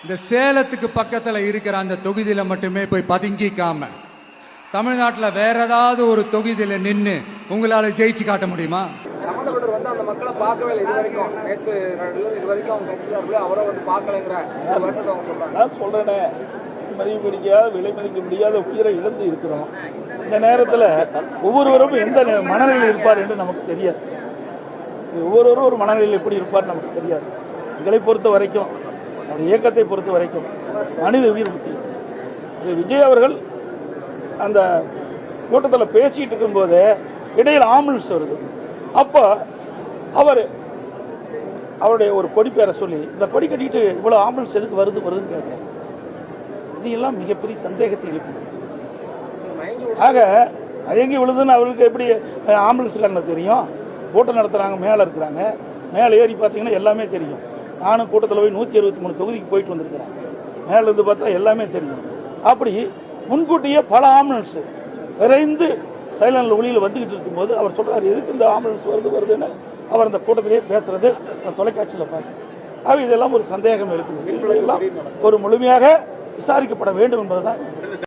இந்த சேலத்துக்கு பக்கத்துல இருக்கிற அந்த தொகுதியில மட்டுமே போய் பதுங்கிக்காம தமிழ்நாட்டில் வேற ஏதாவது ஒரு தொகுதியில நின்று உங்களால ஜெயிச்சு காட்ட முடியுமா? சம்பந்தப்பட்டவர் வந்து அந்த மக்களை பார்க்கவே இல்லை இது வரைக்கும். நேற்று இது வரைக்கும் அவங்க கட்சியில அவரை வந்து பார்க்கலைங்கிற வருத்தத்தை அவங்க சொல்றாங்க. சொல்றேனே, மதிப்பு பிடிக்காத விலை மதிக்க முடியாத உயிரை இழந்து இருக்கிறோம். இந்த நேரத்தில் ஒவ்வொருவரும் எந்த மனநிலையில் இருப்பார் என்று நமக்கு தெரியாது. ஒவ்வொருவரும் ஒரு மனநிலையில் எப்படி இருப்பார் நமக்கு தெரியாது. எங்களை பொறுத்த வரைக்கும், நம்முடைய இயக்கத்தை பொறுத்த வரைக்கும் மனித உயிர் முக்கியம். விஜய் அவர்கள் அந்த கூட்டத்தில் பேசிட்டு இருக்கும்போது இடையில் ஆம்புலன்ஸ் வருது. அப்போ அவருடைய ஒரு கொடி பேரை சொல்லி இந்த கொடி கட்டிட்டு இவ்வளவு ஆம்புலன்ஸ் எதுக்கு வருதுன்னு கேட்கிறேன். இதெல்லாம் மிகப்பெரிய சந்தேகத்தை எழுப்புது. ஆக மயங்கி விழுதுன்னு அவருக்கு எப்படி ஆம்புலன்ஸ்காரனுக்கு தெரியும்? கூட்டம் நடத்துறாங்க, மேலே இருக்கிறாங்க, மேலே ஏறி பார்த்தீங்கன்னா எல்லாமே தெரியும். நானும் கூட்டத்தில் போய் 163 தொகுதிக்கு போயிட்டு வந்திருக்கிறேன். மேலே இருந்து பார்த்தா எல்லாமே தெரியும். அப்படி முன்கூட்டியே பல ஆம்புலன்ஸ் விரைந்து சைலண்ட் ஒளியில் வந்துகிட்டு இருக்கும்போது அவர் சொல்றாரு, எதுக்கு இந்த ஆம்புலன்ஸ் வருதுன்னு அவர் அந்த கூட்டத்திலேயே பேசுறது தொலைக்காட்சியில் பார்த்து இதெல்லாம் ஒரு சந்தேகம் இருக்குது. ஒரு முழுமையாக விசாரிக்கப்பட வேண்டும் என்பதுதான்